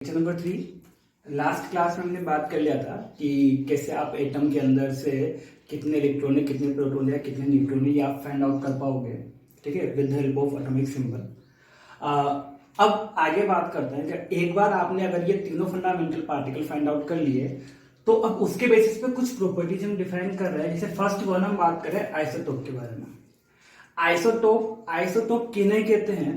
Question number 3। Last class में हमने बात कर लिया था कि कैसे आप एटम के अंदर से कितने इलेक्ट्रॉन है, कितने प्रोटॉन है, कितने न्यूट्रॉन है, ये आप फाइंड आउट कर पाओगे, ठीक है, with the help of atomic symbol. अब आगे बात करते हैं कि एक बार आपने अगर ये तीनों फंडामेंटल पार्टिकल फाइंड आउट कर लिए तो अब उसके बेसिस पे कुछ प्रॉपर्टीज हम डिफाइन कर रहे हैं। जैसे फर्स्ट वन हम बात करें आइसोटोप के बारे में। आइसोटोप किन्हें कहते हैं?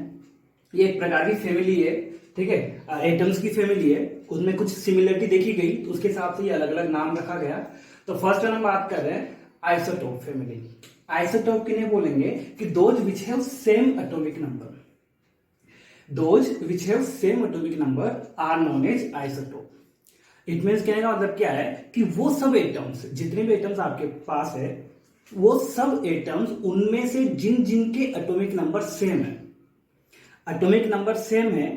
ये एक प्रकार की फैमिली है, ठीक है, एटम्स की फैमिली है, उसमें कुछ सिमिलरिटी देखी गई तो उसके हिसाब से ये अलग अलग नाम रखा गया। तो फर्स्ट हम बात कर रहे हैं आइसोटोप फैमिली। आइसोटोप किन्हें बोलेंगे कि those which have same atomic number, those which have same atomic number are known as isotope. It means कहने का मतलब क्या है कि वो सब एटम्स, जितने भी एटम्स आपके पास है, वो सब एटम्स उनमें से जिन जिन के एटॉमिक नंबर सेम है, एटॉमिक नंबर सेम है,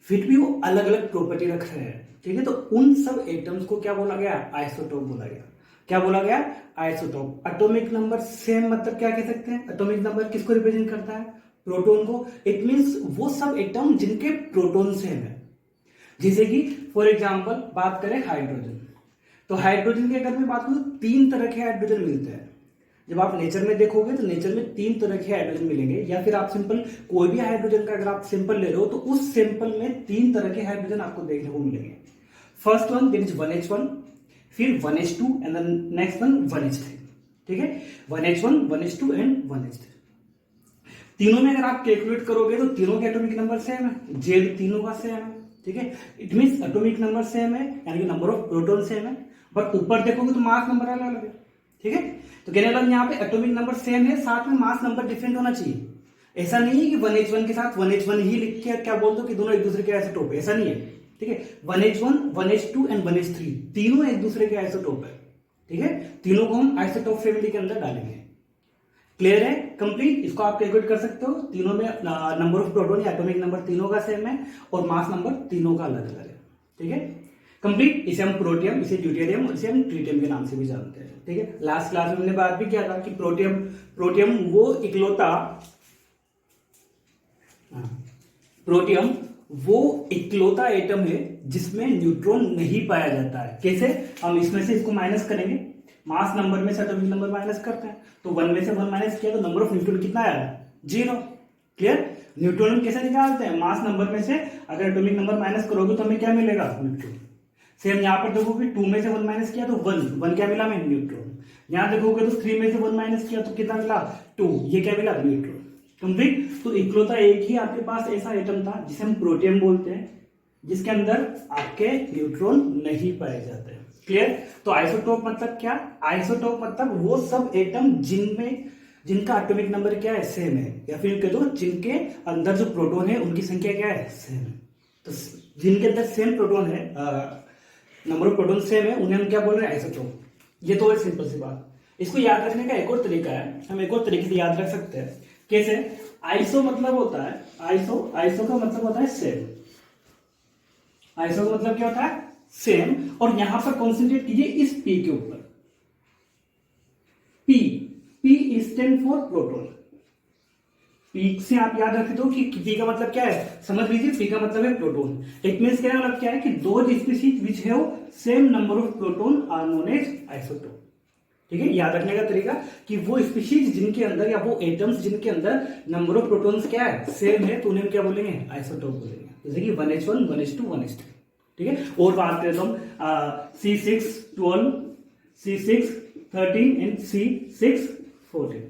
फिर भी वो अलग अलग प्रॉपर्टी रख रहे हैं, ठीक है, तो उन सब एटम्स को क्या बोला गया? आइसोटोप बोला गया। क्या बोला गया? आइसोटोप। एटॉमिक नंबर सेम मतलब क्या कह सकते हैं? एटॉमिक नंबर किसको रिप्रेजेंट करता है? प्रोटॉन को। इट मींस वो सब एटम जिनके प्रोटॉन सेम है। जैसे कि फॉर एग्जांपल बात करें हाइड्रोजन, तो हाइड्रोजन की अगर मैं बात करूं तो 3 तरह के हाइड्रोजन मिलते हैं। जब आप नेचर में देखोगे तो नेचर में 3 तरह के हाइड्रोजन मिलेंगे, या फिर आप सिंपल कोई भी हाइड्रोजन का अगर आप सिंपल ले रहे हो तो उस सिंपल में 3 तरह के हाइड्रोजन आपको देखने को मिलेंगे। First one that is 1h1, फिर 1h2 and then next one 1h3, ठीक है, 1h1 1h2 एंड 1h3। तीनों में अगर आप कैलकुलेट करोगे तो तीनों के एटॉमिक नंबर सेम है, जेड तीनों का सेम है, ठीक है, it means atomic number same है, यानी कि नंबर ऑफ प्रोटॉन सेम है, बट ऊपर देखोगे तो मास नंबर अलग अलग है, ठीक है। तो कहने लगा यहाँ पे एटॉमिक नंबर सेम है, साथ में मास नंबर डिफरेंट होना चाहिए। ऐसा नहीं है कि 1h1 के साथ 1h1 ही लिख के क्या बोल दो कि दोनों एक दूसरे के आइसोटोप है, ऐसा नहीं है, ठीक है। 1h1 1h2 एंड 1h3 तीनों एक दूसरे के आइसोटोप है, ठीक है, तीनों को हम आइसोटोप फैमिली के अंदर डालेंगे। क्लियर है? कंप्लीट। इसको आप कैलकुलेट कर सकते हो। तीनों में नंबर ऑफ प्रोटॉन या एटॉमिक नंबर तीनों का सेम है और मास नंबर तीनों का अलग अलग है, ठीक है, कंप्लीट। इसे हम प्रोटियम, इसे ड्यूटेरियम, इसे हम ट्रिटियम के नाम से भी जानते हैं, ठीक है। लास्ट क्लास में हमने बात भी किया था कि प्रोटियम वो इकलौता एटम है जिसमें न्यूट्रॉन नहीं पाया जाता है। कैसे? हम इसमें से इसको माइनस करेंगे, मास नंबर में से एटॉमिक नंबर माइनस करते हैं, तो 1 में से 1 माइनस किया तो नंबर ऑफ न्यूट्रॉन कितना आया? 0। क्लियर? न्यूट्रॉन कैसे निकालते हैं? मास नंबर में से अगर एटॉमिक नंबर माइनस करोगे तो हमें क्या मिलेगा? न्यूट्रॉन। सेम यहाँ पर देखोगे 2 में से 1 माइनस किया तो 1 क्या मिला हमें? न्यूट्रॉन। यहाँ देखोगे तो 3 में से 1 माइनस किया तो कितना मिला? 2, ये क्या मिला? न्यूट्रॉन। कंप्लीट। तो इकलौता एक ही आपके पास ऐसा एटम था जिसे हम प्रोटियम बोलते हैं, जिसके अंदर आपके न्यूट्रॉन नहीं पाए जाते। क्लियर? तो आइसोटोप मतलब क्या? आइसोटोप मतलब वो सब एटम जिनका एटॉमिक नंबर क्या है? सेम है, या फिर कह दो जिनके अंदर जो प्रोटॉन है उनकी संख्या क्या है? सेम है। तो जिनके अंदर सेम प्रोटॉन है, नंबर ऑफ प्रोटॉन सेम है, उन्हें हम क्या बोल रहे हैं? आइसोटोप। ये तो है सिंपल सी बात। इसको याद रखने का एक और तरीका है, हम एक और तरीके से याद रख सकते हैं। कैसे? आइसो मतलब होता है, आइसो का मतलब होता है सेम। आइसो का मतलब क्या होता है? सेम। और यहां पर कॉन्सेंट्रेट कीजिए इस पी के ऊपर। P stand for proton. P से आप याद रख दो कि पी का मतलब क्या है, समझ लीजिए, पी का मतलब है प्रोटॉन। इट मींस क्या मतलब क्या है कि दो species which have same number of proton are known as isotope. ठीक है, याद रखने का तरीका कि वो स्पीशीज जिनके अंदर या वो एटम्स जिनके अंदर नंबर ऑफ प्रोटॉन्स क्या है? सेम है, तो उन्हें क्या बोलेंगे? आइसोटोप बोलेंगे। जैसे कि 1h1 1h2 1h3, ठीक है। और बात करें तो हम C6 12 C6 13 एंड C6 14,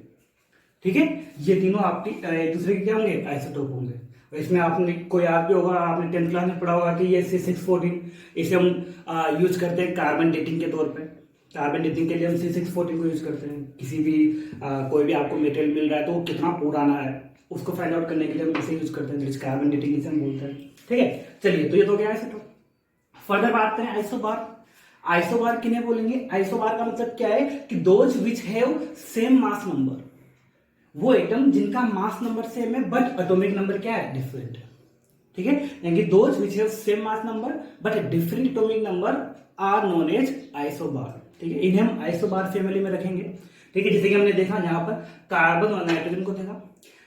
ठीक है, ये तीनों आपकी एक दूसरे के क्या होंगे? आइसोटोप होंगे। और इसमें आपने को याद भी होगा, आपने 10th क्लास में पढ़ा होगा कि ये C6 14 इसे हम यूज करते हैं कार्बन डेटिंग के तौर पे। कार्बन डेटिंग के लिए हम C6 14 को यूज करते हैं। किसी भी कोई भी आपको मेटेरियल मिल रहा है तो वो कितना पुराना है उसको फाइंड आउट करने के लिए हम इसे यूज करते हैं, कार्बन डेटिंग इसे हम बोलते हैं, ठीक है। चलिए, तो ये तो क्या है आइसोटोप। फर्दर बात करें आइसोबार। आइसोबार किन्हें बोलेंगे? आइसोबार का मतलब क्या है कि those which have same mass number, वो एटम जिनका मास नंबर सेम है बट एटॉमिक नंबर क्या है? डिफरेंट है, ठीक है, यानी कि those which have same mass number but different atomic number are known as isobar, ठीक है। इन्हें हम आइसोबार फैमिली में रखेंगे, ठीक है। जैसे कि हमने देखा यहाँ पर कार्बन और नाइट्रोजन को देखा,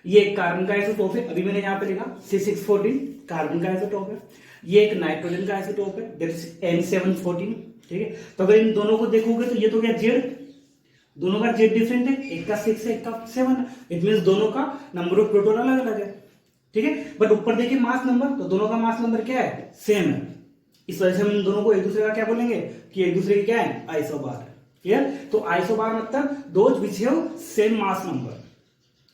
ये कार्बन का आइसोटोप है, अभी मैंने यहाँ पे लिखा C6 14 कार्बन का आइसोटोप है। ये एक नाइट्रोजन का आइसोटोप है, दैट इज N714, ठीक है। तो अगर इन दोनों को देखोगे तो ये तो क्या जेड, दोनों का जेड डिफरेंट है, एक का 6 है एक का 7 है, इट मींस दोनों का नंबर ऑफ प्रोटॉन अलग अलग है, ठीक है। बट ऊपर देखिए मास नंबर, तो दोनों का मास नंबर क्या है, सेम है। इस वजह से हम इन दोनों को एक दूसरे का क्या बोलेंगे कि एक दूसरे की क्या है, आइसोबार। क्लियर। तो आइसोबार मतलब those which have same mass number,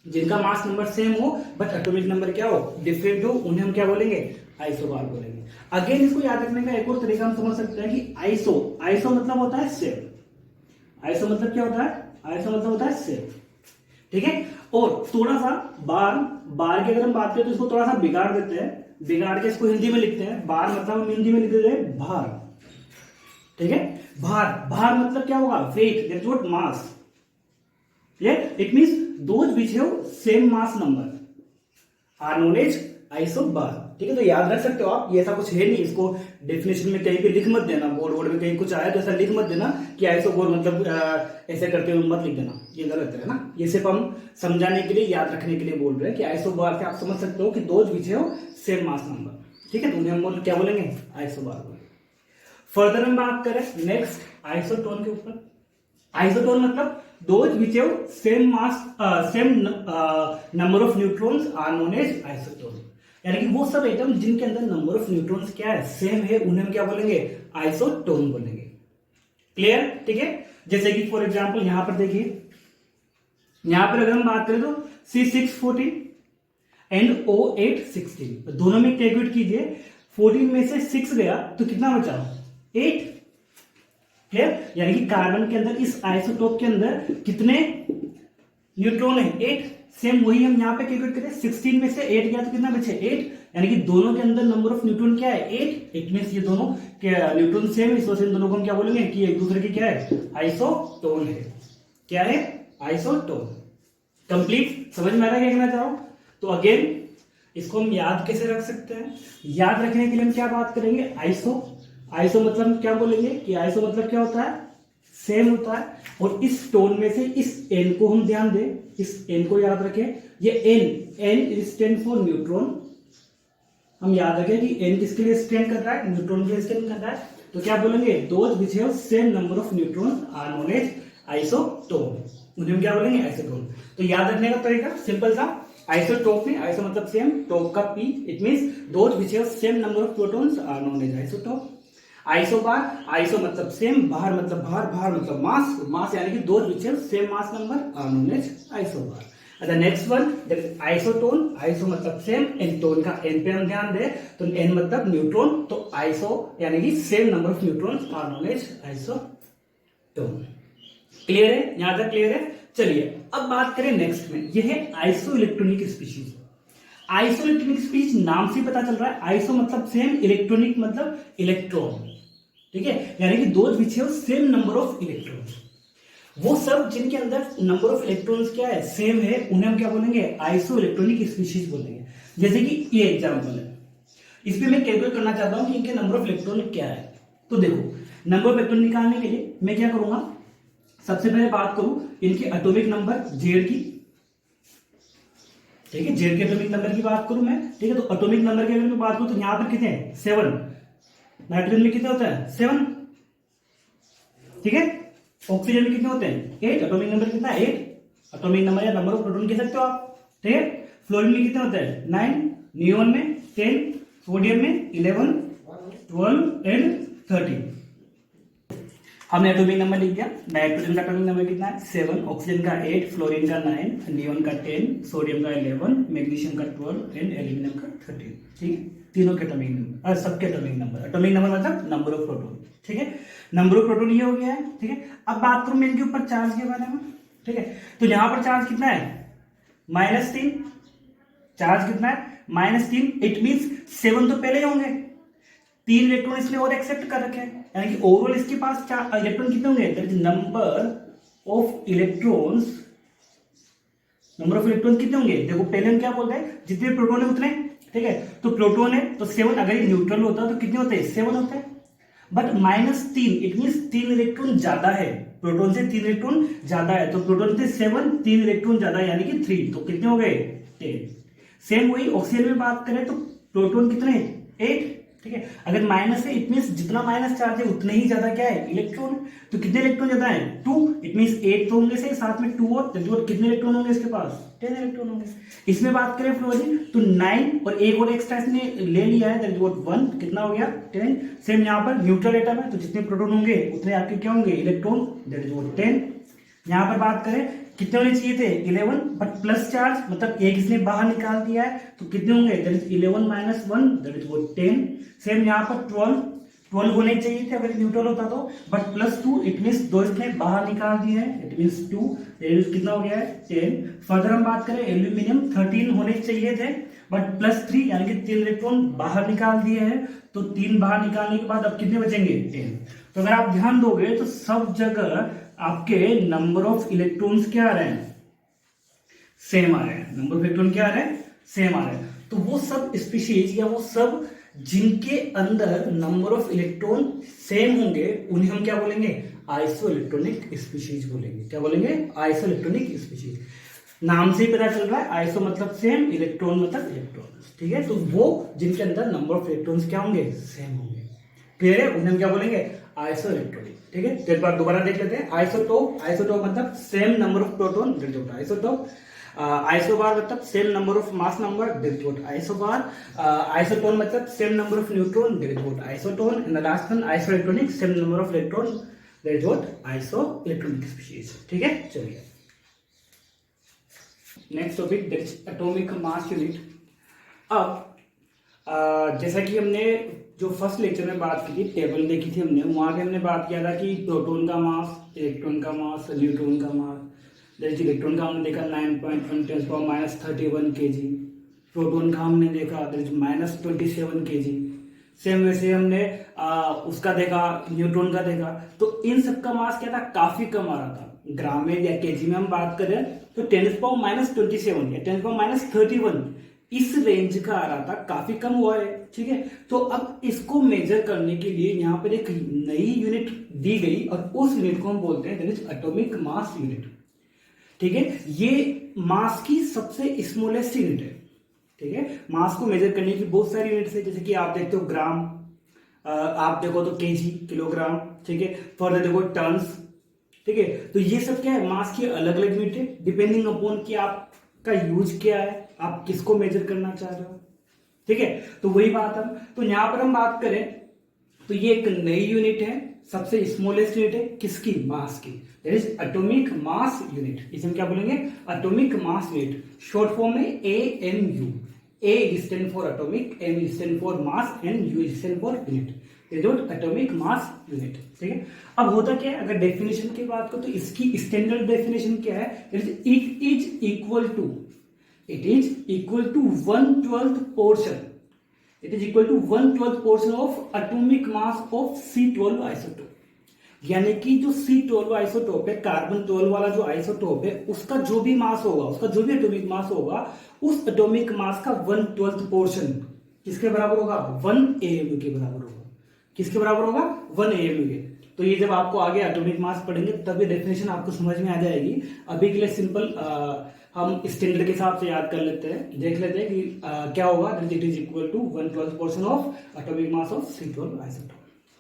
जिनका मास नंबर सेम हो बट एटॉमिक नंबर क्या हो, डिफरेंट हो, उन्हें हम क्या बोलेंगे, आइसोबार बोलेंगे। अगेन इसको याद रखने का एक और तरीका हम समझ सकते हैं कि आइसो मतलब होता है सेम। आइसो मतलब क्या होता है, आइसो मतलब होता है सेम, ठीक है। और थोड़ा सा बार की अगर हम बात करें तो इसको थोड़ा सा बिगाड़ देते हैं, बिगाड़ के इसको हिंदी में लिखते हैं। बार मतलब हम हिंदी में लिख देते हैं भार, ठीक है। भार मतलब क्या होगा, weight, that's what mass. It means those which have same mass number are known as isobar, ठीक है। तो याद रख सकते हो आप, ये ऐसा कुछ है नहीं, इसको डेफिनेशन में कहीं पे लिख मत देना, बोर्ड में कहीं कुछ आया तो ऐसा लिख मत देना कि आइसोबार मतलब ऐसे करते हुए मत लिख देना, ये गलत है ना। ये सिर्फ हम समझाने के लिए, याद रखने के लिए बोल रहे हैं कि आइसोबार से आप समझ सकते हो कि those which have same mass number, ठीक है। तो उन्हें हम क्या बोलेंगे, आइसोबार बोलेंगे। फर्दर हम बात करें नेक्स्ट आइसोटोन के ऊपर। आइसोटोन मतलब those which have same mass, same number of neutrons are known as isotone. यानी कि वो सब एटम जिनके अंदर नंबर ऑफ न्यूट्रॉन्स क्या है, सेम है, उन्हें हम क्या बोलेंगे, आइसोटोन बोलेंगे। क्लियर, ठीक है। जैसे कि फॉर एग्जांपल यहां पर देखिए, यहां पर अगर हम बात करें तो C614 एंड O816, दोनों में कैलकुलेट कीजिए, 14 में से 6 गया तो कितना बचा, 8। क्लियर, यानी कि कार्बन के अंदर, इस आइसोटोप के अंदर कितने न्यूट्रॉन है, 8। सेम वही हम यहाँ पे कैलकुलेट करें, 16 में से 8 गया तो कितना बचे, 8। यानी कि दोनों के अंदर नंबर ऑफ न्यूट्रॉन क्या है, 8। इट मींस ये दोनों न्यूट्रॉन सेम है, इस वजह से इन दोनों को हम क्या बोलेंगे कि एक दूसरे की क्या है, आइसोटोन है। क्या है, आइसोटोन। कंप्लीट समझ में आ रहा है क्या कहना चाह रहा हूं। तो अगेन इसको हम याद कैसे रख सकते हैं, याद रखने के लिए हम क्या बात करेंगे, आइसो मतलब हम क्या बोलेंगे कि आइसो मतलब क्या होता है, सेम होता है। और इस टोन में से इस एन को हम ध्यान दें, इस एन को याद रखें, ये एन स्टैंड फॉर न्यूट्रॉन। हम याद रखें कि एन किसके लिए स्टैंड कर रहा है, न्यूट्रॉन के लिए स्टैंड कर रहा है। तो क्या बोलेंगे, those which have same number of neutron are known as isotone, उन्हें हम क्या बोलेंगे, आइसोटोन। तो याद रखने का तरीका सिंपल सा, आइसोटोप में आइसो मतलब सेम, टोप का P, it means those which have same number of protons are known as isotope. Isobar, iso मतलब सेम, बार मतलब भार मतलब मास यानी कि those which have same mass number are known as isobar. अच्छा next one that is isotone. Iso मतलब same, N tone का N पे हम ध्यान दें तो एन मतलब न्यूट्रॉन, तो आइसो यानी कि same number of neutrons are known as isotone. Clear है, यहां तक क्लियर है। चलिए अब बात करें नेक्स्ट में, यह है iso electronic species. Iso electronic speech नाम से पता चल रहा है, आइसो मतलब सेम, इलेक्ट्रॉनिक मतलब इलेक्ट्रॉन, ठीक है। यानी कि those which have same number of electrons, वो सब जिनके अंदर नंबर ऑफ इलेक्ट्रॉन्स क्या है, सेम है, उन्हें हम क्या बोलेंगे, आइसो इलेक्ट्रॉनिक स्पीशीज बोलेंगे। जैसे कि ये एग्जांपल है, इसमें मैं कैलकुलेट करना चाहता हूं कि इनके नंबर ऑफ इलेक्ट्रॉन क्या है। तो देखो, नंबर ऑफ इलेक्ट्रॉन निकालने के लिए मैं क्या करूंगा, सबसे पहले बात करूं इनके एटॉमिक नंबर जेड की, ठीक है। जेड के एटॉमिक नंबर की बात करूं मैं, ठीक है। तो एटॉमिक नंबर की अगर मैं बात करूं तो यहां पर कितने हैं, 7। नाइट्रोजन में कितने होते हैं, 7, ठीक है। ऑक्सीजन में कितने होते हैं, 8। एटॉमिक नंबर कितना है, 8 एटॉमिक नंबर या नंबर ऑफ प्रोटॉन कह सकते हो आप, ठीक है। फ्लोरीन में कितने होते हैं, 9, नियोन में 10, सोडियम में 11, 12 एंड 13। हमने एटॉमिक नंबर लिख दिया। नाइट्रोजन का एटॉमिक नंबर कितना है, 7, ऑक्सीजन का 8, फ्लोरीन का 9, नियोन का 10, सोडियम का 11, मैग्नीशियम का 12 एंड एल्यूमिनियम का 13, ठीक है। तीनों के एटॉमिक नंबर, सबके एटॉमिक नंबर, एटॉमिक नंबर मतलब नंबर ऑफ प्रोटॉन, ठीक है। नंबर ऑफ प्रोटॉन ये हो गया है, ठीक है। अब बात करूं मैं इनके ऊपर चार्ज के बारे में, ठीक है। तो यहां पर चार्ज कितना है, -3। चार्ज कितना है, -3। इट मींस 7 तो पहले ही होंगे, 3 इलेक्ट्रॉन इसलिए और एक्सेप्ट कर रखे हैं, यानी कि ओवरऑल इसके पास इलेक्ट्रॉन कितने होंगे, that is number of electrons. Number of electron कितने होंगे, देखो पहले हम क्या बोलते हैं, जितने प्रोटॉन है उतने, ठीक है। तो प्रोटॉन है तो 7, अगर ये न्यूट्रल होता तो कितने होते हैं, 7 होते हैं। बट -3 इट मींस 3 इलेक्ट्रॉन ज्यादा है, प्रोटॉन से 3 इलेक्ट्रॉन ज्यादा है, तो प्रोटॉन से 7, 3 इलेक्ट्रॉन ज्यादा है यानी कि 3, तो कितने हो गए, 10। सेम वही ऑक्सीजन में बात करें तो प्रोटॉन कितने, 8, ठीक है। अगर माइनस है इट मींस जितना माइनस चार्ज है उतने ही ज्यादा क्या है, इलेक्ट्रॉन। तो कितने इलेक्ट्रॉन ज्यादा है, 2, इट मींस 8 तो होंगे से साथ में 2 और कितने इलेक्ट्रॉन होंगे इसके पास, 10 इलेक्ट्रॉन होंगे। इसमें बात करें फ्लोरीन तो 9 और एक और एक्स्ट्रा इसने ले लिया है, दैट इज व्हाट 1, कितना हो गया 10। सेम यहाँ पर न्यूट्रल एटम है तो जितने प्रोटॉन होंगे उतने आपके क्या होंगे, इलेक्ट्रॉन, दैट इज व्हाट 10। यहाँ पर बात करें कितने होने चाहिए थे, 11, बट प्लस चार्ज मतलब एक इसने बाहर निकाल दिया है तो कितने होंगे, that is 11 minus 1, that is what 10। Same यहाँ पर 12 होने चाहिए थे अगर न्यूट्रल होता तो, बट प्लस 2 इट मींस 2 इसने बाहर निकाल दिए हैं, इट मींस 2, कितना हो गया है 10। फर्दर हम बात करें एल्यूमिनियम 13 होने चाहिए थे, बट प्लस 3 यानी कि 3 इलेक्ट्रॉन बाहर निकाल दिए हैं, तो 3 बाहर निकालने के बाद अब कितने बचेंगे, 10। तो अगर आप ध्यान दोगे तो सब जगह आपके नंबर ऑफ इलेक्ट्रॉन्स क्या आ रहे हैं, सेम आ रहे हैं, नंबर ऑफ इलेक्ट्रॉन क्या आ रहे हैं, सेम आ रहे हैं। तो वो सब स्पीशीज या वो सब जिनके अंदर नंबर ऑफ इलेक्ट्रॉन सेम होंगे उन्हें हम क्या बोलेंगे, आइसो इलेक्ट्रॉनिक स्पीशीज बोलेंगे। क्या बोलेंगे, आइसो इलेक्ट्रॉनिक स्पीशीज। नाम से ही पता चल रहा है, आइसो मतलब सेम, इलेक्ट्रॉन मतलब इलेक्ट्रॉन, ठीक है। तो वो जिनके अंदर नंबर ऑफ इलेक्ट्रॉन्स क्या होंगे, सेम होंगे, क्लियर है, उन्हें हम क्या बोलेंगे, आइसो इलेक्ट्रॉनिक, ठीक है। तो एक बार दोबारा देख लेते हैं, आइसोटोप, आइसोटोप मतलब same number of proton, isotope. Isobar मतलब same number of mass number, isobar. Isotone मतलब same number of neutron, isotone. And the last one iso electronic, same number of electron, iso electronic species, ठीक है। चलिए next topic, that is atomic mass unit. अब जैसा कि हमने जो first lecture में बात की थी, टेबल देखी थी हमने, वहां पे हमने बात किया था कि प्रोटॉन का मास, इलेक्ट्रॉन का मास, न्यूट्रॉन का मास। जैसे इलेक्ट्रॉन का हमने देखा 9.1 × 31 kg, प्रोटॉन का हमने देखा -27 kg। सेम वैसे हमने उसका देखा, न्यूट्रॉन का देखा। तो इन सब का मास क्या था, काफी कम आ रहा था। ग्राम में या केजी में हम बात करें तो 10⁻27 या 10⁻31 इस रेंज का आ रहा था, काफी कम हुआ है, ठीक है। तो अब इसको मेजर करने के लिए यहाँ पर एक नई यूनिट दी गई और उस यूनिट को हम बोलते हैं that is atomic mass unit, ठीक है। ये मास की सबसे स्मॉलेस्ट यूनिट है, ठीक है। मास को मेजर करने की बहुत सारी यूनिट्स है, जैसे कि आप देखते हो ग्राम, आप देखो तो केजी, किलोग्राम, ठीक है। फर्दर देखो टन्स, ठीक है। तो ये सब क्या है, मास की अलग अलग यूनिट है, डिपेंडिंग अपॉन कि आपका यूज क्या है, आप किसको मेजर करना चाह रहे हो, ठीक है। तो वही बात हम, तो यहां पर हम बात करें तो ये एक नई यूनिट है, सबसे स्मॉलेस्ट यूनिट है, किसकी, मास की, that is atomic mass unit. इसे हम क्या बोलेंगे, atomic mass unit, short form में AMU। A stand for atomic, M stand for mass and U stand for unit, atomic mass unit, ठीक है। अब होता क्या है, अगर डेफिनेशन की बात करो तो इसकी स्टैंडर्ड डेफिनेशन क्या है, it is equal to 1/12 portion, it is equal to 1/12 portion of atomic mass of C12 isotope. यानी कि जो C12 आइसोटोप है, कार्बन 12 वाला जो आइसोटोप है, उसका जो भी मास होगा, उसका जो भी एटॉमिक मास होगा, उस एटॉमिक मास का 1/12 पोर्शन किसके बराबर होगा, 1 AMU के बराबर होगा। किसके बराबर होगा, 1 AMU के। तो ये जब आपको आगे एटॉमिक मास पढ़ेंगे तब ये डेफिनेशन आपको समझ में आ जाएगी। अभी के लिए सिंपल हम स्टैंडर्ड के हिसाब से याद कर लेते हैं, देख लेते हैं कि क्या होगा, it is equal to 1/12 portion of atomic mass of C12 isotope,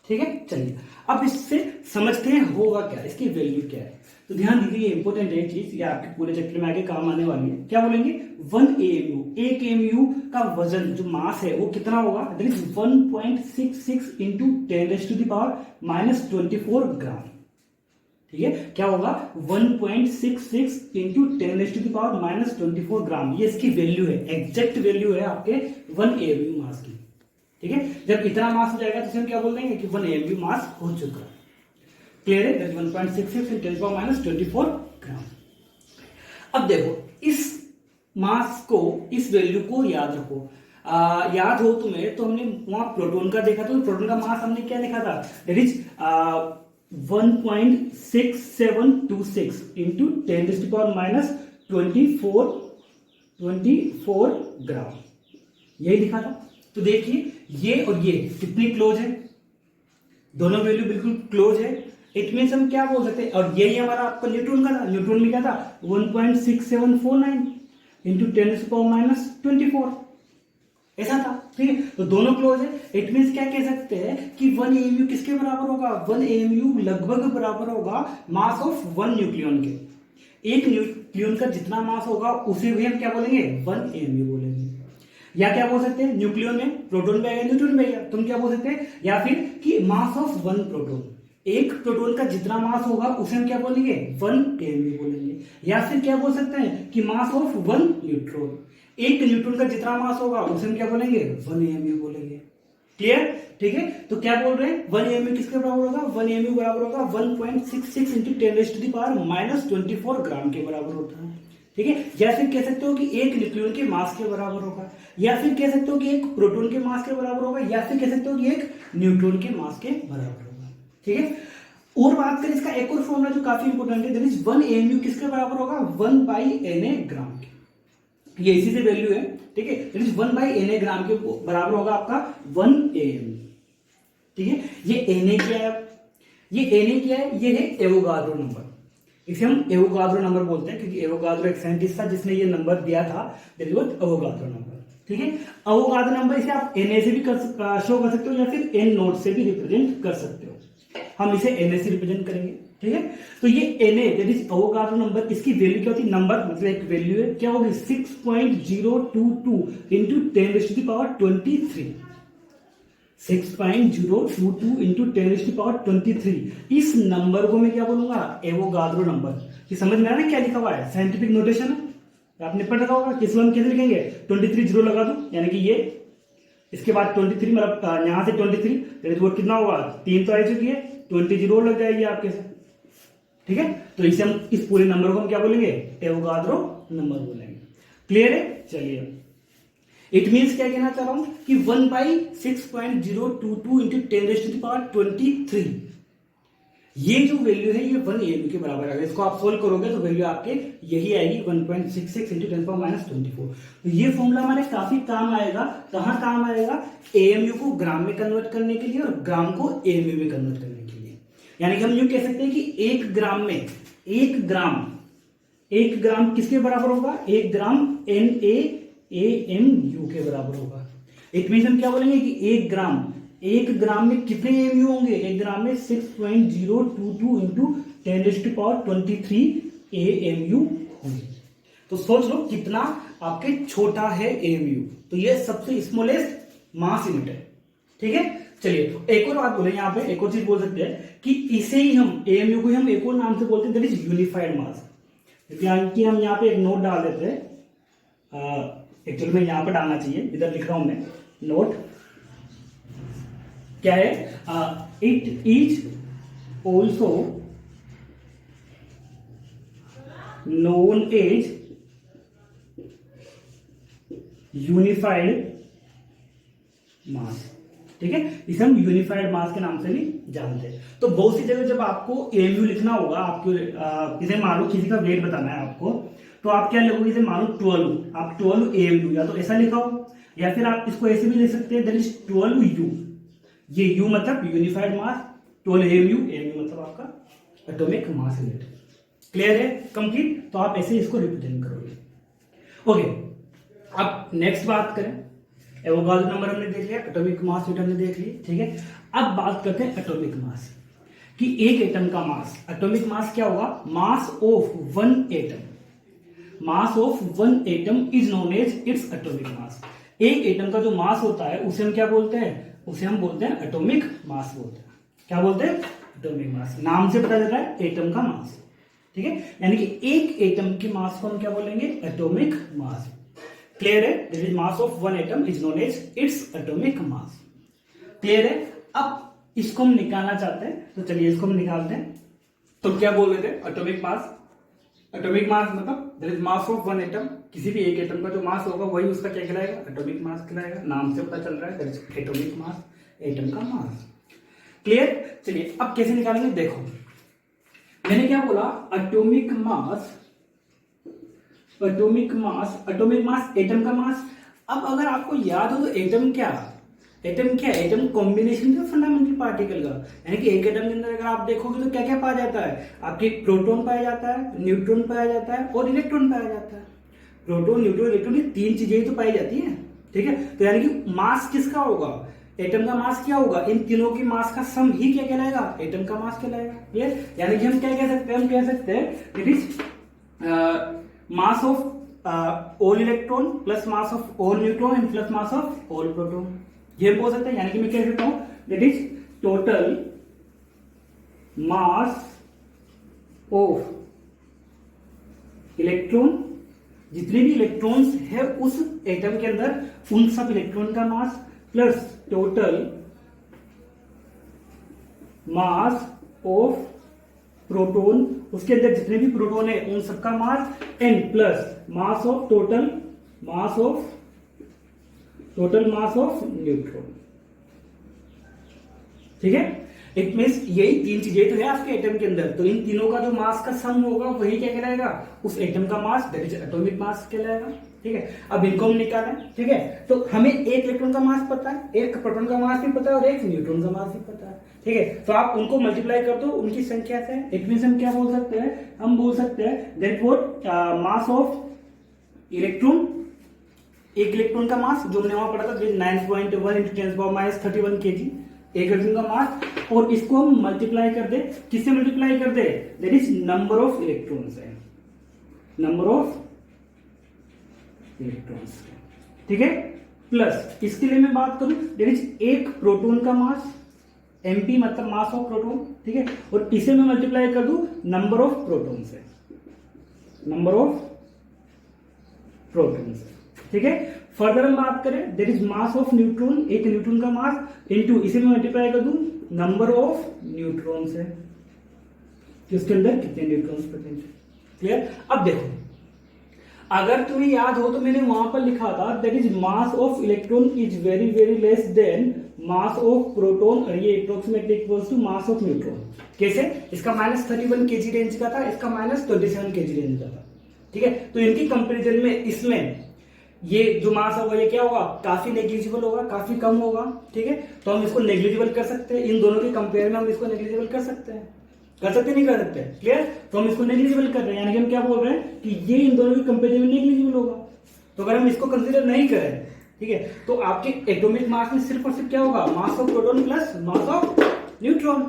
ठीक है। चलिए अब इससे समझते हैं होगा क्या, इसकी वैल्यू क्या है। तो ध्यान दीजिए, ये इंपॉर्टेंट है चीज, ये आपके पूरे चैप्टर में आगे काम आने वाली है। क्या बोलेंगे, 1 AMU, एक AMU का वजन जो मास है वो कितना होगा, दैट इज 1.66 इंटू 10⁻⁻24 ग्राम, ठीक है। क्या होगा, 1.66 इंटू 10⁻⁻24 ग्राम, ये इसकी वैल्यू है, एग्जैक्ट वैल्यू है आपके 1 AMU मास की, ठीक है। जब इतना मास हो जाएगा तो हम क्या बोल देंगे कि 1 AMU मास हो चुका है, क्लियर है, 1.66 इंटू 10⁻⁻24 ग्राम। अब देखो इस मास को, इस वैल्यू को याद रखो। याद हो तुम्हें तो हमने वहां प्रोटॉन का देखा, तो प्रोटॉन का मास हमने क्या लिखा था, दैट इज 1.6726 इंटू 10⁻24 ग्राम, यही लिखा था। तो देखिए ये और ये कितनी क्लोज है, दोनों वैल्यू बिल्कुल क्लोज है। इट मीन्स हम क्या बोल सकते हैं, और यही हमारा आपका न्यूट्रॉन का था, न्यूट्रॉन में क्या था 1.6749 इंटू 10⁻24, ऐसा था, ठीक है। तो दोनों क्लोज है, इट मींस क्या कह सकते हैं कि 1 AMU किसके बराबर होगा, 1 AMU लगभग बराबर होगा मास ऑफ 1 न्यूक्लियन के। एक न्यूक्लियन का जितना मास होगा उसे भी हम क्या बोलेंगे, 1 AMU बोलेंगे। या क्या बोल सकते हैं, न्यूक्लियन में प्रोटॉन भी आएगा न्यूट्रॉन भी आएगा, तुम क्या बोल सकते हैं, या फिर कि मास ऑफ 1 प्रोटॉन, एक प्रोटॉन का जितना मास होगा उसे हम क्या बोलेंगे, 1 AMU बोलेंगे। या फिर क्या बोल सकते हैं कि मास ऑफ 1 न्यूट्रॉन, एक न्यूट्रॉन का जितना मास होगा उसे हम क्या बोलेंगे, 1 AMU बोलेंगे। क्लियर, ठीक है। तो क्या बोल रहे हैं, 1 AMU किसके बराबर होगा, 1 AMU बराबर होगा 1.66 इंटू 10⁻⁻24 ग्राम के बराबर होता है, ठीक है। या फिर कह सकते हो कि एक न्यूक्लियन के मास के बराबर होगा, या फिर कह सकते हो कि एक प्रोटॉन के मास के बराबर होगा, या फिर कह सकते हो कि एक न्यूट्रॉन के मास के बराबर होगा, ठीक है। और बात करें इसका एक और फॉर्मूला जो काफी इंपॉर्टेंट है, दैट इज 1 AMU किसके बराबर होगा, 1/Na ग्राम के। ये इसी से वैल्यू है, ठीक है। दैट इज 1/Na ग्राम के बराबर होगा आपका 1 AMU, ठीक है। ये Na क्या है, ये Na क्या है, ये है एवोगाड्रो नंबर। इसे हम एवोगाड्रो नंबर बोलते हैं क्योंकि एवोगाड्रो एक साइंटिस्ट था जिसने ये नंबर दिया था, दैट इज एवोगाड्रो नंबर, ठीक है। एवोगाड्रो नंबर इसे आप Na से भी शो कर सकते हो या फिर N नोट से भी रिप्रेजेंट कर सकते हो। हम इसे Na से रिप्रेजेंट करेंगे, ठीक है। तो ये Na that is Avogadro number, इसकी वैल्यू क्या होती है, नंबर मतलब एक वैल्यू है, क्या होगी 6.022 इंटू 10⁻23, 6.022 इंटू 10⁻23। इस नंबर को मैं क्या बोलूंगा, एवोगाड्रो नंबर। ये समझ में आ रहा है क्या लिखा हुआ है, साइंटिफिक नोटेशन है, आपने पढ़ रखा होगा। किस हम कैसे लिखेंगे, 23 जीरो लगा दो, यानी कि ये, इसके बाद 23 मतलब यहां से 23 वो कितना होगा, 3 तो आ चुकी है, 20 जीरो लग जाएगी आपके से, ठीक है। तो इसे हम इस पूरे नंबर को हम क्या बोलेंगे, एवोगाड्रो नंबर बोलेंगे। क्लियर है, चलिए। इट मींस क्या कहना चाह रहा हूं कि 1/6.022 इंटू 10⁻23, ये जो वैल्यू है ये 1 AMU के बराबर आएगा। इसको आप सोल्व करोगे तो वैल्यू आपके यही आएगी 1.66 इंटू 10⁻24। तो ये फॉर्मूला हमारे काफी काम आएगा। कहां काम आएगा, AMU को ग्राम में कन्वर्ट करने के लिए और ग्राम को AMU में कन्वर्ट करने के लिए। यानी कि हम यूं कह सकते हैं कि एक ग्राम किसके बराबर होगा, 1 ग्राम NaAMU के बराबर होगा। इट मींस हम क्या बोलेंगे कि 1 ग्राम में कितने AMU होंगे, 1 ग्राम में 6.022 इंटू 10⁻23 AMU होंगे। तो सोच लो कितना आपके छोटा है AMU। तो ये सबसे स्मॉलेस्ट मास यूनिट है, ठीक है। चलिए तो एक और बात बोले, यहाँ पे एक और चीज बोल सकते हैं कि इसे ही हम AMU को हम एक और नाम से बोलते हैं, दैट इज यूनिफाइड मास। कि हम यहाँ पे एक नोट डाल देते हैं, एक्चुअली में यहां पर डालना चाहिए, इधर लिख रहा हूं मैं नोट, क्या है, it is also known as unified mass, ठीक है। इसे हम यूनिफाइड मास के नाम से भी जानते हैं। तो बहुत सी जगह जब आपको AMU लिखना होगा, आपको इसे मान लो किसी का वेट बताना है आपको, तो आप क्या लिखोगे, इसे मान लो 12, आप 12 AMU या तो ऐसा लिखा हो, या फिर आप इसको ऐसे भी लिख सकते हैं, दैट इज 12U। ये U मतलब यूनिफाइड मास, 12 AMU, AMU मतलब आपका एटॉमिक मास यूनिट। क्लियर है, कंप्लीट। तो आप ऐसे इसको रिप्रेजेंट करोगे। ओके, अब नेक्स्ट बात करें, एवोगाड्रो नंबर हमने देख लिया, एटॉमिक मास यूनिट हमने देख ली, ठीक है। अब बात करते हैं एटॉमिक मास, कि एक एटम का मास, एटॉमिक मास क्या होगा, mass of one atom, mass of one atom is known as its atomic mass. एक एटम का जो मास होता है उसे हम क्या बोलते हैं, उसे हम बोलते हैं एटॉमिक मास बोलते हैं। क्या बोलते हैं, एटॉमिक मास। नाम से पता चलता है एटम का मास, ठीक है। यानी कि एक एटम के मास को हम क्या बोलेंगे, एटॉमिक मास। क्लियर है, this is mass of one atom is known as its atomic mass. Clear है। अब इसको हम निकालना चाहते हैं, तो चलिए इसको हम निकालते हैं। तो क्या बोल रहे थे, एटॉमिक मास। एटॉमिक मास मतलब that is mass of one atom, किसी भी एक एटम का जो मास होगा वही उसका क्या कहलाएगा, एटॉमिक मास कहलाएगा। नाम से पता चल रहा है, that is atomic mass, atom का मास। क्लियर। चलिए अब कैसे निकालेंगे, देखो मैंने क्या बोला, atomic mass, atomic mass, atomic mass atom का मास। अब अगर आपको याद हो तो एटम क्या, एटम क्या है, एटम कॉम्बिनेशन है फंडामेंटल पार्टिकल का। यानी कि एक एटम के अंदर अगर आप देखोगे तो क्या क्या पाया जाता है, आपके प्रोटॉन पाया जाता है, न्यूट्रॉन पाया जाता है और इलेक्ट्रॉन पाया जाता है। प्रोटॉन, न्यूट्रॉन, इलेक्ट्रॉन, ये तीन चीजें ही तो पाई जाती हैं, ठीक है। तो यानी कि मास किसका होगा, एटम का मास क्या होगा, इन तीनों की मास का सम ही क्या कहलाएगा, एटम का मास कहलाएगा। क्लियर, यानी कि हम क्या कह सकते हैं, हम कह सकते हैं it is mass of all electron plus mass of all neutron and plus mass of all proton, ये बोल सकते हैं। यानी कि मैं कह सकता हूं that is total mass of electron, जितने भी इलेक्ट्रॉन्स है उस एटम के अंदर उन सब इलेक्ट्रॉन का mass plus total mass of proton, उसके अंदर जितने भी प्रोटॉन है उन सबका mass, and plus mass of total mass of neutron. ठीक है, इट मीन्स यही तीन चीजें तो है आपके एटम के अंदर, तो इन तीनों का जो मास का सम होगा वही क्या कहलाएगा, उस एटम का मास, दैट इज एटॉमिक मास कहलाएगा। ठीक है, अब इनको हम निकालें। ठीक है, तो हमें एक इलेक्ट्रॉन का मास पता है, एक प्रोटॉन का मास भी पता है और एक न्यूट्रॉन का मास भी पता है। ठीक है, तो आप उनको मल्टीप्लाई कर दो उनकी संख्या से, इट मीन्स हम क्या बोल सकते हैं, हम बोल सकते हैं that what mass of electron, एक इलेक्ट्रॉन का मास जो हमने वहां पढ़ा था 9.1 × 10⁻³ kg, एक इलेक्ट्रॉन का मास, और इसको हम मल्टीप्लाई कर दे, किससे मल्टीप्लाई कर दे, that is number of electrons है, नंबर ऑफ इलेक्ट्रॉन्स। ठीक है, प्लस इसके लिए मैं बात करूं दैट इज एक प्रोटॉन का मास, mp मतलब मास ऑफ प्रोटॉन। ठीक है, और इसे मैं मल्टीप्लाई कर दूं नंबर ऑफ प्रोटॉन से, नंबर ऑफ प्रोटॉन से। ठीक है, फर्दर हम बात करें that is mass of neutron, एक न्यूट्रॉन का मास इनटू इसे मैं मल्टीप्लाई कर दूं नंबर ऑफ न्यूट्रॉन्स है कि उसके अंदर कितने न्यूट्रॉन्स प्रेजेंट है। क्लियर, अब देखो अगर तुम्हें याद हो तो मैंने वहां पर लिखा था that is mass of electron is very very less than mass of proton, और ये approximately equals to mass of neutron. कैसे, इसका -31 kg रेंज का था, इसका -27 kg रेंज का था। ठीक है, तो इनकी कंपेरिजन में इसमें ये जो मास होगा ये क्या होगा, काफी नेग्लिजिबल होगा, काफी कम होगा। ठीक है, तो हम इसको नेग्लिजिबल कर सकते हैं, इन दोनों के कंपेयर में हम इसको नेग्लिजिबल कर सकते हैं, नहीं कर सकते। क्लियर, तो हम इसको नेग्लिजिबल कर रहे हैं, यानी कि हम क्या बोल रहे हैं कि ये इन दोनों के कंपेरिजन में नेग्लिजिबल होगा। तो अगर हम इसको कंसीडर नहीं करें, ठीक है, तो आपके एटॉमिक मास में सिर्फ और सिर्फ क्या होगा, mass of proton plus mass of neutron,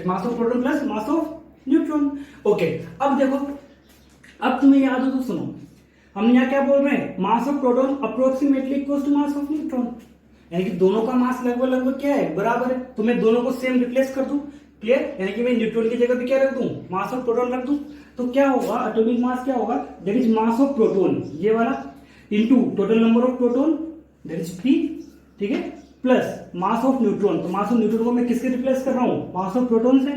mass of proton plus mass of neutron. Okay, अब देखो, अब तुम्हें याद हो तो सुनो, हम यहाँ क्या बोल रहे हैं, mass of proton approximately equals to mass of neutron, यानी कि दोनों का मास लगभग लगभग क्या है, बराबर है। तो मैं दोनों को सेम रिप्लेस कर दूं। क्लियर, यानी कि मैं न्यूट्रॉन की जगह पे क्या रख दूं, मास ऑफ प्रोटॉन रख दूं, तो क्या होगा, एटॉमिक मास क्या होगा, that is mass of proton ये वाला into total number of proton that is p। ठीक है, प्लस मास ऑफ न्यूट्रॉन, तो मास ऑफ न्यूट्रॉन को मैं किसके रिप्लेस कर रहा हूं, मास ऑफ प्रोटॉन से,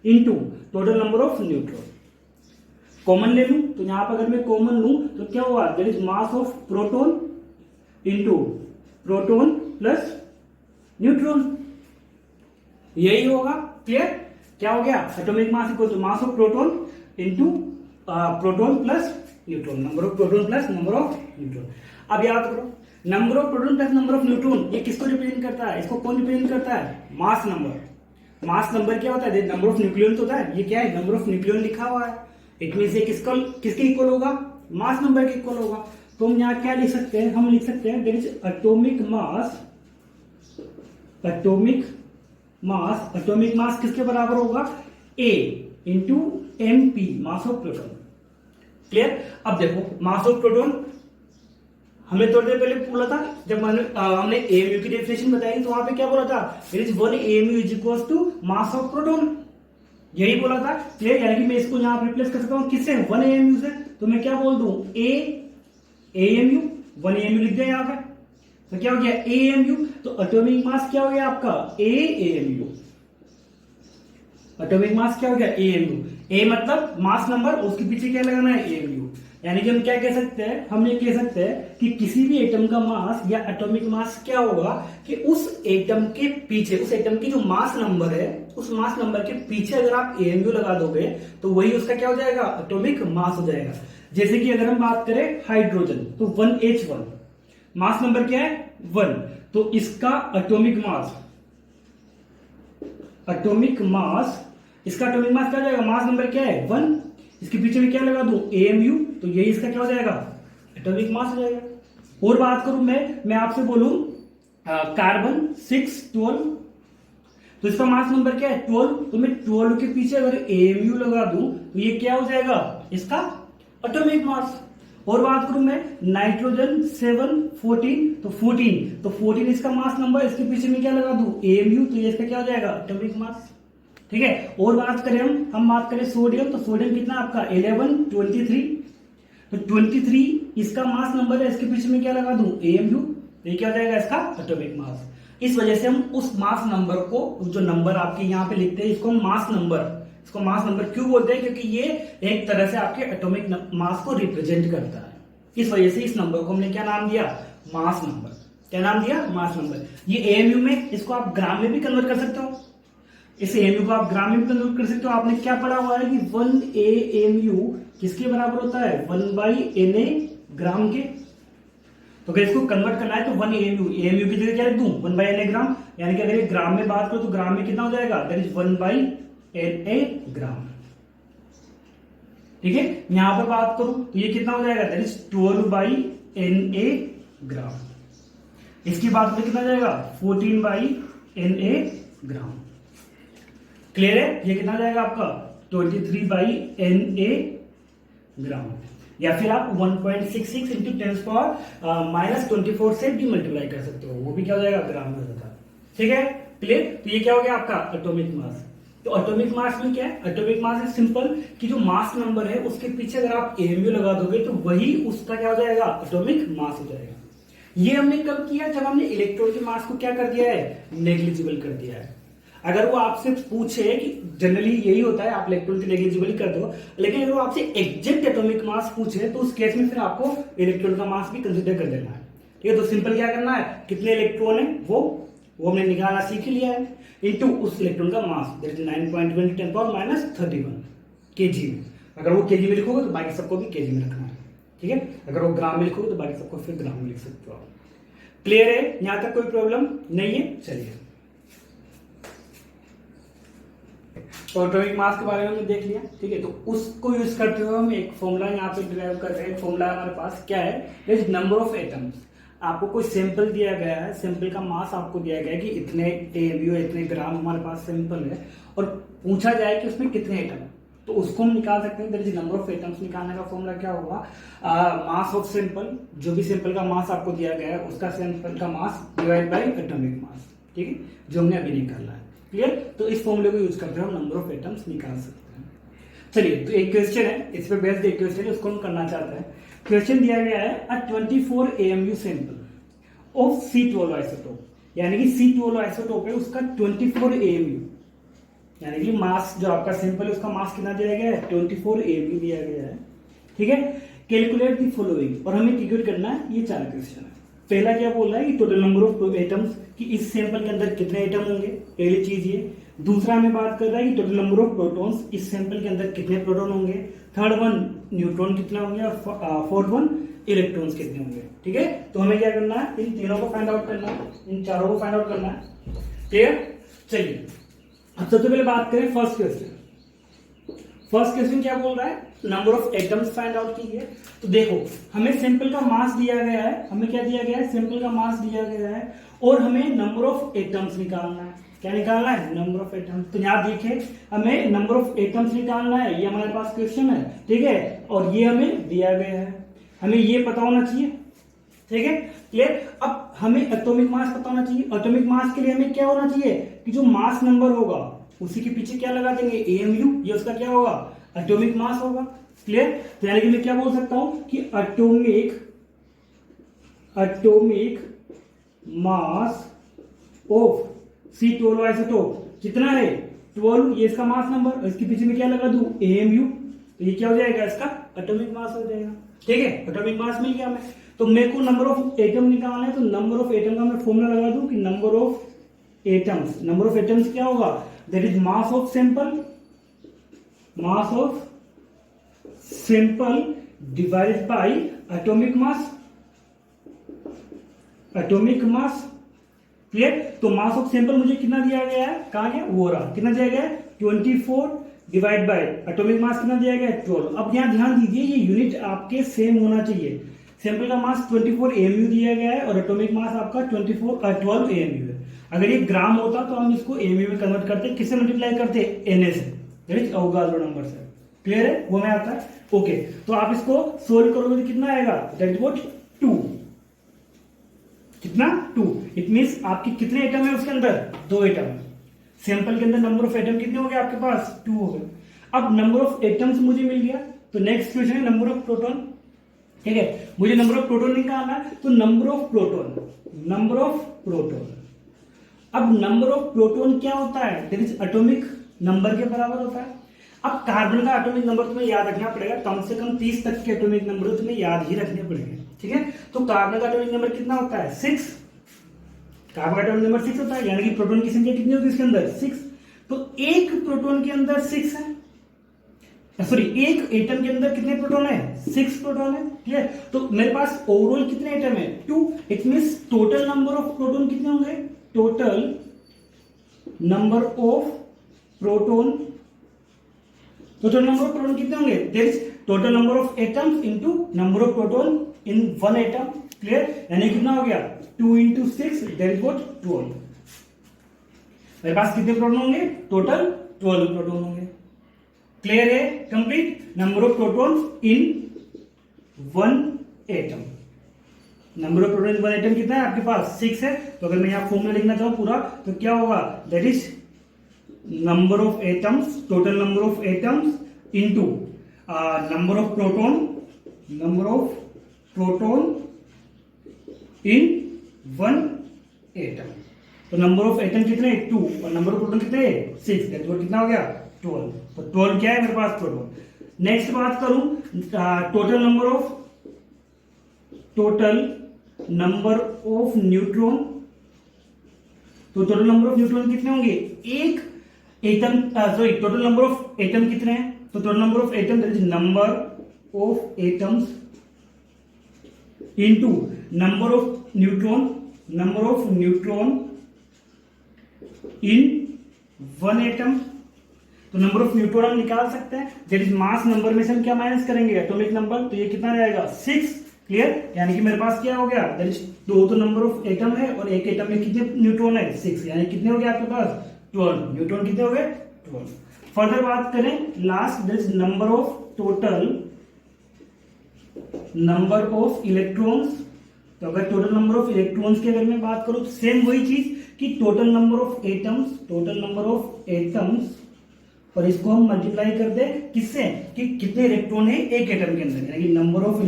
into total number of neutron. Common ले लूं, तो यहां पर अगर मैं कॉमन लूं तो क्या होगा, that is mass of proton into proton plus neutron, यही होगा। क्लियर, क्या हो गया, atomic mass equal to mass of proton into proton plus neutron, number of proton plus number of neutron. अब याद करो, number of proton plus number of neutron ये किसको रिप्रेजेंट करता है, इसको कौन रिप्रेजेंट करता है, मास नंबर। मास नंबर क्या होता है, नंबर ऑफ न्यूक्लियन तो होता है, ये क्या है, नंबर ऑफ न्यूक्लियन लिखा हुआ है, इट मींस ये किसके इक्वल होगा, मास नंबर के इक्वल होगा। तो हम यहाँ क्या लिख सकते हैं, हम लिख सकते हैं that is atomic mass, atomic mass किसके बराबर होगा, A into MP, mass of proton. Clear, अब देखो मास ऑफ प्रोटॉन हमने थोड़ी देर पहले बोला था, जब हमने AMU की डेफिनेशन बताई तो वहां पे क्या बोला था, it is 1 AMU is equal to mass of proton, यही बोला था। क्लियर, यानी कि मैं इसको यहां रिप्लेस कर सकता हूं किससे, 1 AMU से, तो मैं क्या बोल दूं, A AMU, 1 AMU लिख दिया यहां पे, तो क्या हो गया AMU, तो एटॉमिक मास क्या हो गया आपका AMU, एटॉमिक मास क्या हो गया AMU, A मतलब मास नंबर, उसके पीछे क्या लगाना है AMU। यानी कि हम क्या कह सकते हैं, हम ये कह सकते हैं कि किसी भी एटम का मास या एटॉमिक मास क्या होगा कि उस एटम के पीछे, उस एटम की जो मास नंबर है, उस मास नंबर के पीछे अगर आप AMU लगा दोगे तो वही उसका क्या हो जाएगा, एटॉमिक मास हो जाएगा। जैसे कि अगर हम बात करें हाइड्रोजन, तो 1H1 मास नंबर क्या है 1, तो इसका एटॉमिक मास इसका एटॉमिक मास क्या हो जाएगा, मास नंबर क्या है 1, इसके पीछे भी क्या लगा दूं AMU, तो यही इसका क्या हो जाएगा, एटॉमिक मास हो जाएगा। और बात करूं मैं आपसे बोलूं कार्बन 612, तो इसका मास नंबर क्या है 12, तो मैं 12 के पीछे अगर एएमयू लगा दूं तो ये क्या हो जाएगा इसका एटॉमिक मास। और बात करूं मैं नाइट्रोजन 7 14, तो 14 इसका मास नंबर, इसके पीछे में क्या लगा दूं एएमयू, तो ये इसका क्या हो जाएगा एटॉमिक मास। ठीक है, और बात करें हम बात करें सोडियम, तो सोडियम कितना आपका 11 23, तो 23 इसका मास नंबर है, इसके पीछे में क्या लगा दूं एएमयू, तो ये क्या हो जाएगा इसका एटॉमिक मास। इस वजह से हम उस मास नंबर को, जो नंबर आपके यहाँ पे लिखते हैं इसको मास नंबर क्यों बोलते हैं, क्योंकि ये एक तरह से आपके एटॉमिक मास को रिप्रेजेंट करता है। इस वजह से इस नंबर को हमने क्या नाम दिया मास नंबर। क्या नाम दिया मास नंबर। ये एएमयू में, इसको आप ग्राम में भी कन्वर्ट कर सकते हो, इस एएमयू को आप ग्राम में भी कन्वर्ट कर सकते हो। आपने क्या पढ़ा हुआ है कि 1 एएमयू किसके बराबर होता है 1/Na ग्राम के। तो अगर इसको कन्वर्ट करना है तो 1 एएमयू की जगह क्या लिख दूं 1/Na ग्राम, यानी कि अगर ये ग्राम में बात करो तो ग्राम में कितना हो जाएगा दैट इज 1/Na ग्राम। ठीक है, यहां पर बात करूं तो ये कितना हो जाएगा दैट इज 12/Na ग्राम। इसकी बात में कितना जाएगा 14/Na ग्राम। क्लियर है, ये कितना जाएगा आपका 23/Na ग्राम, या फिर आप 1.66 इंटू 10⁻⁻24 से भी मल्टीप्लाई कर सकते हो, वो भी क्या हो जाएगा ग्राम में हो जाता है। ठीक है, क्लियर। तो ये क्या हो गया आपका एटॉमिक मास। तो एटॉमिक मास में क्या है, एटॉमिक मास है सिंपल कि जो मास नंबर है उसके पीछे अगर आप एएमयू लगा दोगे तो वही उसका क्या हो जाएगा एटॉमिक मास हो जाएगा। ये हमने कब किया, जब हमने इलेक्ट्रॉन के मास को क्या कर दिया है नेग्लिजिबल कर दिया है। अगर वो आपसे पूछे कि जनरली यही होता है, आप इलेक्ट्रॉन की नेग्लिजिबल कर दो, लेकिन अगर वो आपसे एग्जैक्ट एटॉमिक मास पूछे तो उस केस में फिर आपको इलेक्ट्रॉन का मास भी कंसीडर कर देना है। ठीक है, तो सिंपल क्या करना है, कितने इलेक्ट्रॉन है वो हमने निकालना सीख ही लिया है, इनटू उस इलेक्ट्रॉन का मास दैट इज 9.20 10⁻31 केजी में। अगर वो केजी में लिखोगे तो बाकी सबको भी केजी में रखना है। ठीक है, अगर वो ग्राम में लिखोगे तो बाकी सबको फिर ग्राम में लिख सकते हो आप। क्लियर है, यहां तक कोई प्रॉब्लम नहीं है। चलिए, तो एटॉमिक मास के बारे में हमने देख लिया। ठीक है, तो उसको यूज करते हुए हम एक फॉर्मूला यहाँ पे डिराइव कर रहे हैं। फॉर्मूला हमारे पास क्या है, नंबर ऑफ एटम्स। आपको कोई सैंपल दिया गया है, सैंपल का मास आपको दिया गया है कि इतने एएमयू इतने ग्राम हमारे पास सैंपल है, और पूछा जाए कि उसमें कितने एटम, तो उसको हम निकाल सकते हैं। That is number of atoms. निकालने का फॉर्मूला क्या होगा, मास ऑफ सैंपल, जो भी सैंपल का मास आपको दिया गया है उसका सैंपल का mass divide by atomic mass. ठीक है, जो हमने अभी निकाला है। क्लियर, तो इस फॉर्मूले को यूज करते हुए हम नंबर ऑफ एटम्स निकाल सकते हैं। चलिए, तो एक क्वेश्चन है, इस पे बेस्ड एक क्वेश्चन है, उसको हम करना चाहते हैं। क्वेश्चन दिया गया है अ 24 AMU sample of C12 isotope, यानी कि C12 आइसोटोप है उसका 24 AMU, यानी कि मास जो आपका सैंपल है उसका मास कितना दिया गया है 24 AMU दिया गया है। ठीक है, कैलकुलेट द फॉलोइंग, और हमें कैलकुलेट करना है ये 4 क्वेश्चन है। पहला क्या बोल रहा है कि टोटल नंबर ऑफ एटम्स, कि इस सैंपल के अंदर कितने एटम होंगे, पहली चीज ये। दूसरा हमें बात कर रहा है कि टोटल नंबर ऑफ प्रोटॉन्स, इस सैंपल के अंदर कितने प्रोटॉन होंगे। थर्ड वन न्यूट्रॉन कितने होंगे, और फोर्थ वन इलेक्ट्रॉन्स कितने होंगे। ठीक है, तो हमें क्या करना है, इन तीनों को फाइंड आउट करना है, इन चारों को फाइंड आउट करना है। क्लियर, चलिए अब सबसे पहले बात करें फर्स्ट क्वेश्चन। फर्स्ट क्वेश्चन क्या बोल रहा है, number of atoms find out कीजिए। तो देखो, हमें सैंपल का मास दिया गया है, हमें क्या दिया गया है सैंपल का मास दिया गया है, और हमें नंबर ऑफ एटम्स निकालना है। क्या निकालना है, नंबर ऑफ एटम्स। तो यहाँ देखिए, हमें नंबर ऑफ एटम्स निकालना है, ये हमारे पास क्वेश्चन है। ठीक है, और ये हमें दिया गया है, हमें ये पता होना चाहिए। ठीक है, क्लियर। अब हमें एटॉमिक मास पता होना चाहिए। एटॉमिक मास के लिए हमें क्या होना चाहिए कि जो मास नंबर होगा उसी के पीछे क्या लगा देंगे एएमयू, ये उसका क्या होगा एटॉमिक मास होगा। क्लियर, तो यानी कि मैं क्या बोल सकता हूं कि atomic mass of C12 isotope कितना है 12, ये इसका मास नंबर, इसके पीछे में क्या लगा दूं एएमयू, तो ये क्या हो जाएगा इसका एटॉमिक मास हो जाएगा। ठीक है, एटॉमिक मास मिल गया हमें। तो मेरे को नंबर ऑफ एटम निकालना है, तो नंबर ऑफ एटम का मैं फॉर्मूला लगा दूं कि नंबर ऑफ एटम्स क्या होगा that is mass of sample divided by atomic mass. Clear, तो मास ऑफ सैंपल मुझे कितना दिया गया है, कहां गया वो रहा, कितना दिया गया है 24 डिवाइड बाय एटॉमिक मास कितना दिया गया है 12। अब यहां ध्यान दीजिए, ये यूनिट आपके सेम होना चाहिए। सैंपल का मास 24 AMU दिया गया है और एटॉमिक मास आपका 12 AMU है। अगर ये ग्राम होता तो हम इसको AMU में कन्वर्ट करते, किससे मल्टीप्लाई करते, Na से, दैट इज अवोगाड्रो नंबर से। क्लियर है, वो में आता है। ओके, तो आप इसको सोल्व करोगे तो कितना आएगा, दैट इज व्हाट 2। कितना 2। इट मींस आपके कितने एटम है उसके अंदर, 2 एटम है। सैंपल के अंदर नंबर ऑफ एटम कितने हो गए आपके पास, 2 हो गए। अब नंबर ऑफ एटम्स मुझे मिल गया, तो नेक्स्ट क्वेश्चन है नंबर ऑफ प्रोटॉन। ठीक है, मुझे नंबर ऑफ प्रोटॉन निकालना है, तो नंबर ऑफ प्रोटॉन। अब नंबर ऑफ प्रोटॉन क्या होता है, दैट इज एटॉमिक नंबर के बराबर होता है। अब कार्बन का एटॉमिक नंबर तुम्हें याद रखना पड़ेगा, कम से कम 30 तक के एटॉमिक नंबर तुम्हें याद ही रखने पड़ेंगे। ठीक है, तो कार्बन का एटॉमिक नंबर कितना होता है, 6। कार्बन का एटॉमिक नंबर 6 होता है, यानी कि प्रोटॉन की संख्या कितनी होगी इसके अंदर, 6। तो एक प्रोटॉन के अंदर 6 है, सॉरी एक एटम के अंदर कितने प्रोटॉन है, 6 प्रोटॉन है। क्लियर, तो मेरे पास ओवरऑल कितने एटम है, 2। It means total number of proton कितने होंगे, टोटल नंबर ऑफ प्रोटॉन कितने होंगे, there is total number of atoms into number of proton in one atom. Clear, यानी कितना हो गया, 2 into 6, दैट इज व्हाट 12। मेरे पास कितने प्रोटॉन होंगे, टोटल 12 प्रोटॉन होंगे। क्लियर है, complete. Number of proton in one atom, number of proton in one atom कितना है आपके पास, 6 है। तो अगर मैं यहाँ फॉर्मूला लिखना चाहूं पूरा, तो क्या होगा, that is number of atoms, total number of atoms into number of proton in one atom. तो नंबर ऑफ एटम कितने, 2, और नंबर ऑफ प्रोटॉन कितने, 6, दैट इज कितना हो गया, 12। तो 12 क्या है मेरे पास, प्रोटॉन। नेक्स्ट बात करूं, टोटल नंबर ऑफ न्यूट्रॉन। तो टोटल नंबर ऑफ न्यूट्रॉन कितने होंगे, एक atom, sorry total number of atom कितने हैं, तो total number of atom that is number of atoms into number of neutron in one atom. तो नंबर ऑफ न्यूट्रॉन हम निकाल सकते हैं, दैट इज मास नंबर में से हम क्या माइनस करेंगे, एटॉमिक नंबर। तो ये कितना रहेगा, 6। क्लियर, यानी कि मेरे पास क्या हो गया, दैट इज 2 तो नंबर ऑफ एटम है और एक एटम में कितने न्यूट्रॉन है, 6, यानी कितने हो गए आपके पास, 12 न्यूट्रॉन। कितने हो गए, 12। फर्दर बात करें, last that is number of electrons. तो अगर टोटल नंबर ऑफ इलेक्ट्रॉन्स की अगर मैं बात करूं, तो सेम वही चीज कि टोटल नंबर ऑफ एटम्स, और इसको हम मल्टीप्लाई कर दे किससे, कि कितने इलेक्ट्रॉन है एक एटम के अंदर, यानी कि number of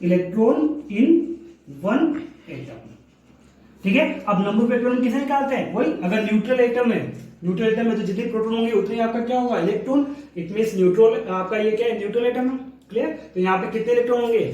electron in one atom. ठीक है, अब नंबर ऑफ इलेक्ट्रॉन किसे निकालते हैं, वही अगर न्यूट्रल एटम है तो जितने प्रोटॉन होंगे उतने आपका क्या होगा, इलेक्ट्रॉन। इट मींस न्यूट्रल आपका ये क्या है, न्यूट्रल एटम है। क्लियर, तो यहाँ पे कितने इलेक्ट्रॉन होंगे,